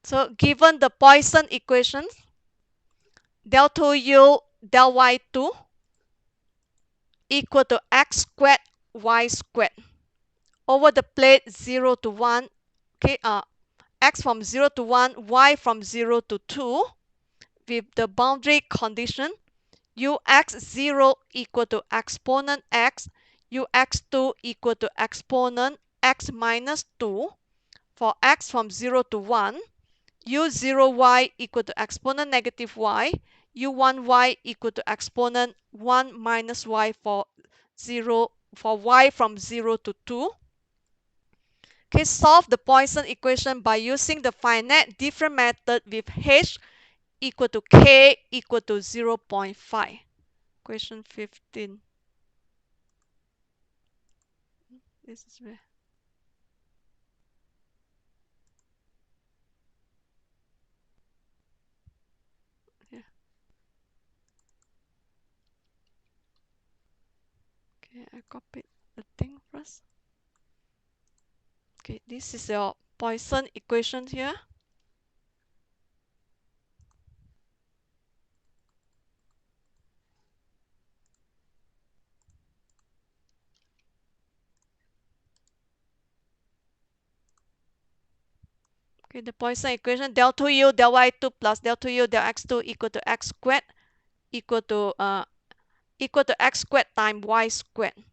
So given the Poisson equation, del 2u del y2 equal to x squared y squared over the plate 0 to 1, okay, x from 0 to 1, y from 0 to 2, with the boundary condition ux0 equal to exponent x, ux2 equal to exponent x minus 2. For x from 0 to 1, u0y equal to exponent negative y, u1y equal to exponent 1 minus y for y from 0 to 2. Okay, solve the Poisson equation by using the finite difference method with h equal to k equal to 0.5. Question 15. This is where. Yeah. Okay, I copied the thing first. Okay, this is your Poisson equation here. Okay, the Poisson equation del 2u del y2 plus del 2u del x2 equal to x squared equal to x squared times y squared.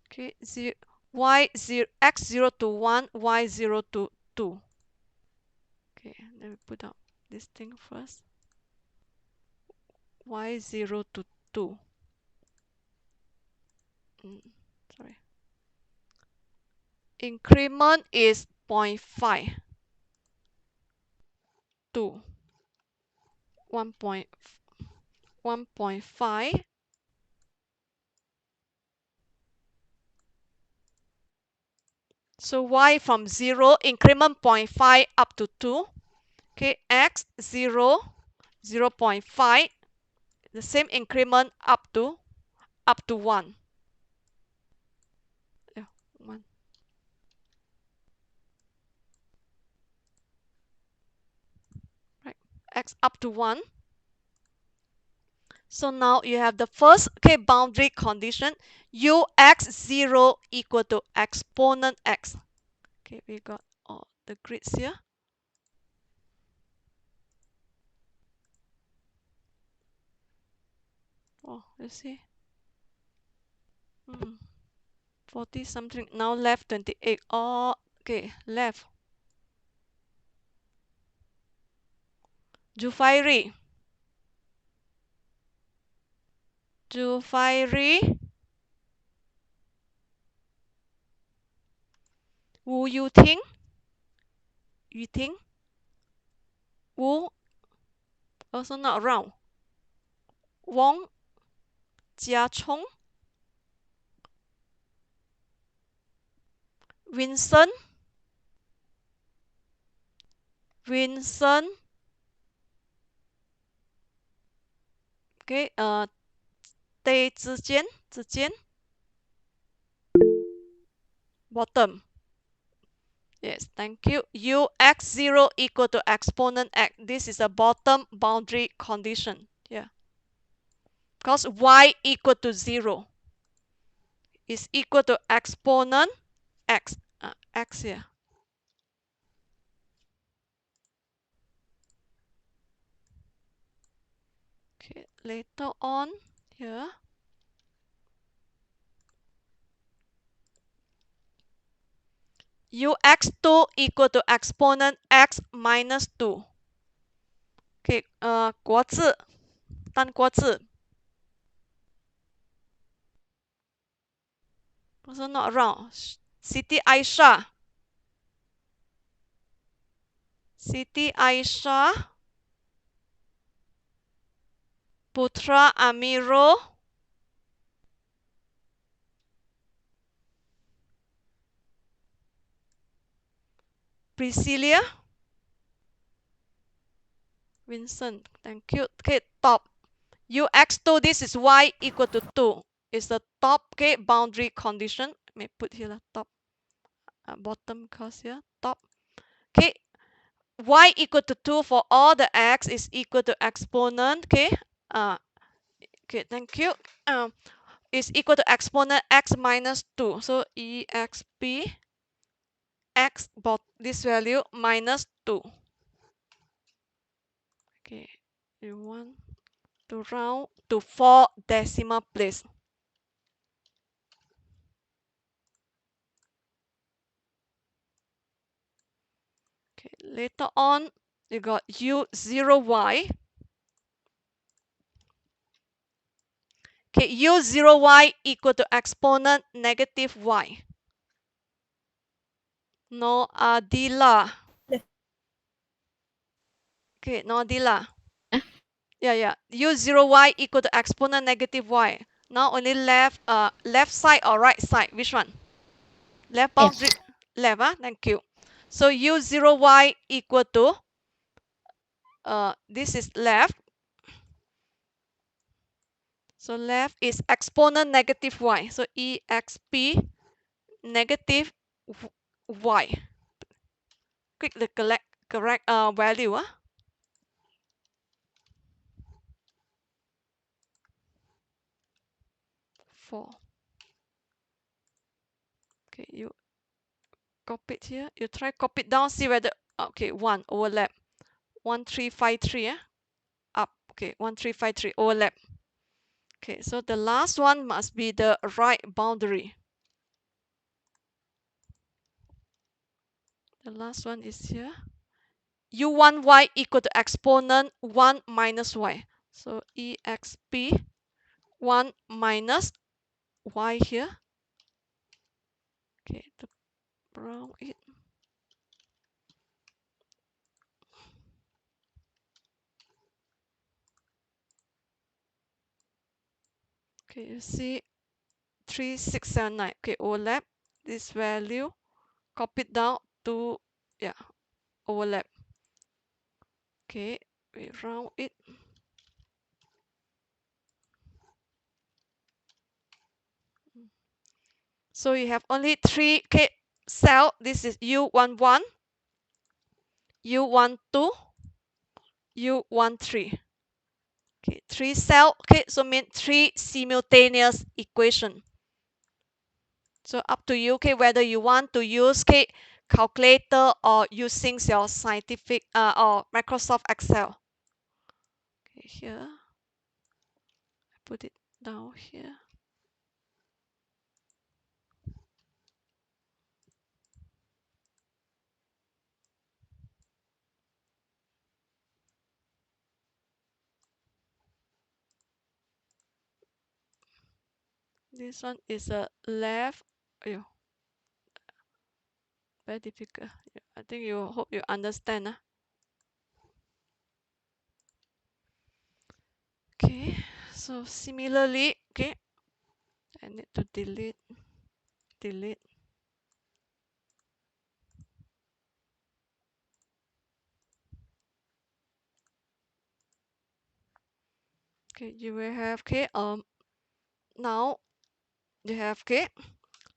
Okay, x0 to 1, y0 to 2. Okay, let me put out this thing first. Y0 to 2. Sorry. Increment is 0.5. 2. 1.5. So y from 0, increment 0.5 up to 2. Okay, x 0, 0.5. The same increment up to 1. Yeah, 1. Right. X up to 1. So now you have the first boundary condition ux0 equal to exponent x. Okay, we got all the grids here. Oh, you see. 40 something. Now left 28. Oh, okay, left. Jufairi. Wu Yuting. Wu also not around. Wong Jiachong. Vincent. Okay, 之间 bottom. Yes, thank you. ux0 equal to exponent x. This is a bottom boundary condition. Yeah. Because y equal to 0 is equal to exponent x. X here. Okay, later on here. ux2 equal to exponent x minus 2. Okay, 国字 单国字 also not around. Siti Aisyah. Putra Amiro. Priscilla. Vincent, thank you. Okay, top. ux2, this is y equal to 2. Is the top boundary condition. Let me put here the top bottom cause here top. Okay, y equal to 2 for all the x is equal to exponent. Okay, okay, thank you. Is equal to exponent x minus 2. So exp x bot this value minus 2. Okay, you want to round to 4 decimal place. Okay, later on you got u0y. Okay, u0y equal to exponent negative y. No Adila. Okay, no Adila. Yeah. u0y equal to exponent negative y. Now only left side or right side? Which one? Left boundary. Left, thank you. So u0y equal to this is left. So left is exponent negative y. So exp negative y. Click the correct value. 4. Okay, you copy it here. You try copy it down, see whether okay, 1 overlap. 1353 up. Okay, 1353 overlap. Okay, so the last one must be the right boundary. The last one is here. u1y equal to exponent 1 minus y. So exp 1 minus y here. Okay, to round it. Okay, you see 3679. Okay, overlap this value, copy it down to overlap. Okay, we round it. So you have only 3 cell. This is u11, u12, u13. Okay, 3 cell. Okay, so mean 3 simultaneous equation. So up to you, okay, whether you want to use calculator or using your scientific or Microsoft Excel. Okay, here I put it down here. This one is a left. Very difficult. I think you hope you understand. Okay, so similarly, okay, I need to delete. Okay, you will have now you have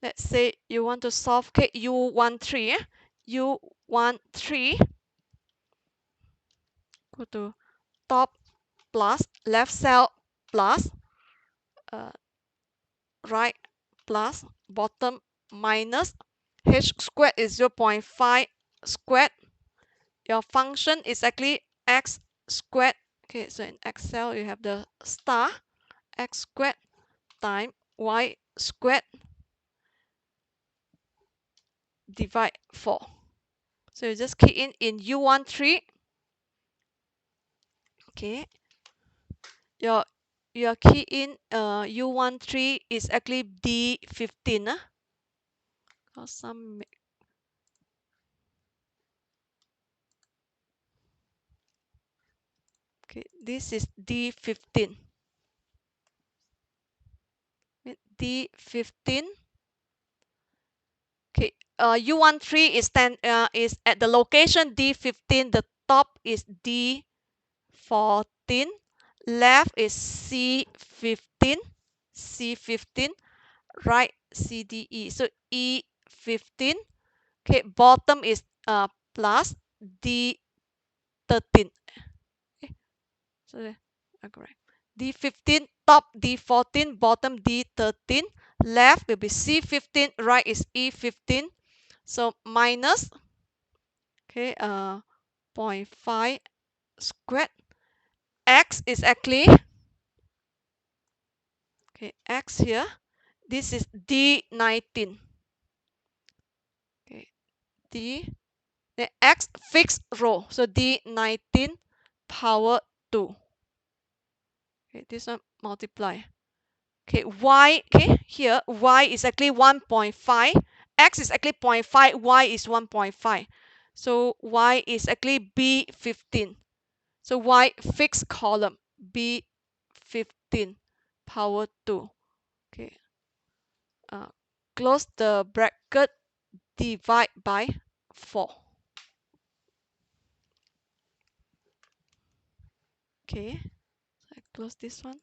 let's say you want to solve u13. u13 go to top plus left cell plus right plus bottom minus h squared is 0.5 squared. Your function is actually x squared. Okay, so in Excel you have the star x squared times y squared divide 4. So you just key in u13. Okay, your key in u13 is actually d15. Because some okay, this is d15. d15. Okay, u13 is is at the location d15. The top is d14. Left is c15. c15. Right CDE. So E15 Okay, bottom is plus D13. Okay, so correct. D15, top D14, bottom D13, left will be C15, right is E15. So minus, okay, 0.5 squared. X is actually, okay, X here. This is D19. Okay, D, the X fixed row. So D19 power 2. Okay, this one multiply. Okay, Y, okay, here Y is actually 1.5. X is actually 0.5, Y is 1.5. So Y is actually B15. So Y fixed column, B15 power 2. Okay, close the bracket, divide by 4. Okay, so I close this one.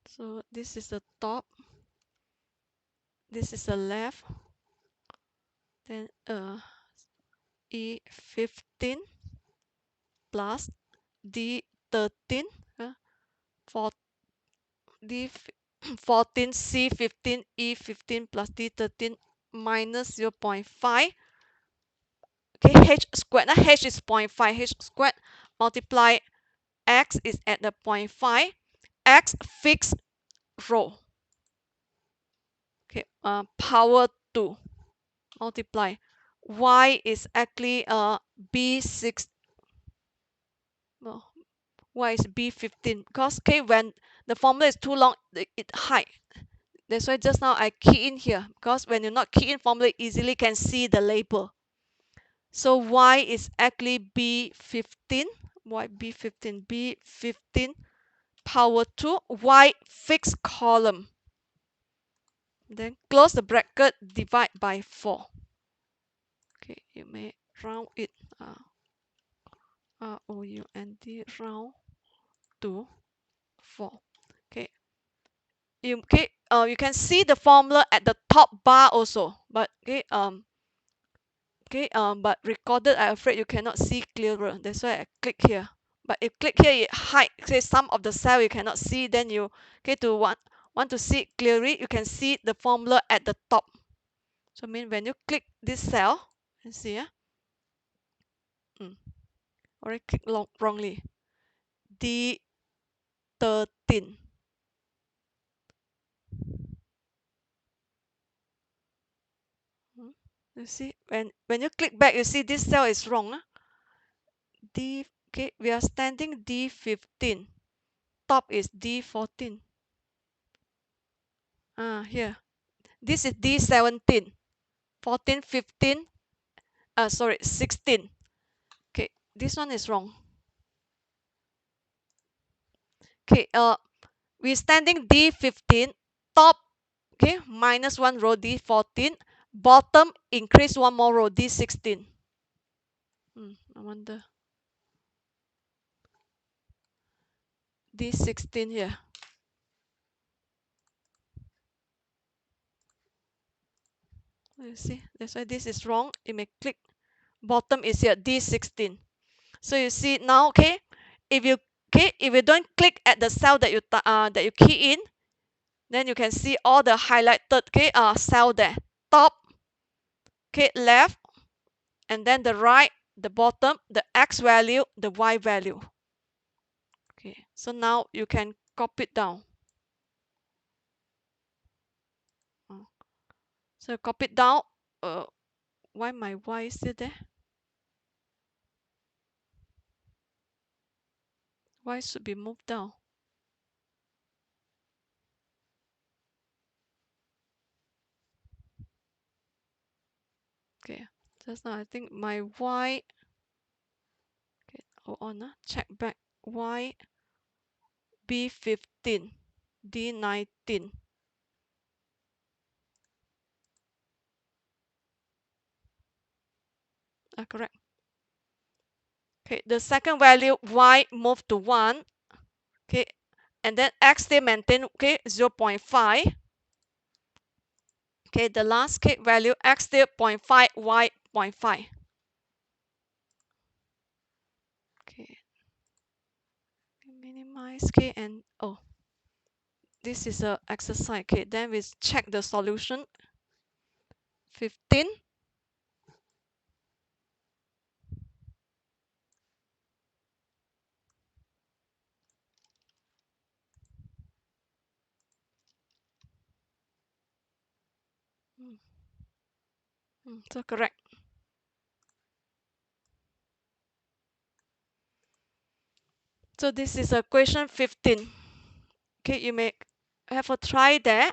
So this is the top, this is the left, then E15 plus D13, for D14, C15, E15 plus D13 minus 0.5. Okay, H squared. Now H is 0.5. H squared multiply X is at the 0.5. X fixed row. Okay, power 2 multiply. Y is actually B6. No, Y is B15 because okay, when the formula is too long, it hide. That's why just now I key in here because when you not key in formula, easily can see the label. So Y is actually B15. Y B15, B15 power 2. Y fixed column. Then close the bracket, divide by 4. Okay, you may round it. ROUND, round to 4. Okay, you can see the formula at the top bar also, but but recorded, I'm afraid you cannot see clearer. That's why I click here. But if click here, it hide, say some of the cell you cannot see. Then you to want to see it clearly, you can see the formula at the top. So I mean when you click this cell, you see already click wrongly. D13. You see when you click back, you see this cell is wrong. We are standing D15. Top is D14. Here. This is D17. 14, 15, sorry, 16. Okay, this one is wrong. Okay, we're standing D15, top, okay, minus 1 row, D14, bottom, increase 1 more row, D16. I wonder. D16 here. You see, that's why this is wrong. You may click, bottom is here, D16. So you see now, okay, if you don't click at the cell that you key in, then you can see all the highlighted cell there. Top, okay, left, and then the right, the bottom, the X value, the Y value. Okay, so now you can copy it down. So copy it down. Why my Y is still there? Y should be moved down. Okay, just now I think my Y. Okay, hold on. Check back. Y B15, D19. Correct. Okay, the second value Y moved to 1. Okay, and then X still maintain, okay, 0.5. Okay, the last case value x still 0.5, y 0.5. Okay, minimize k and oh, this is a exercise. Okay, then we check the solution. 15. So correct. So this is a question 15. Okay, you may have a try there.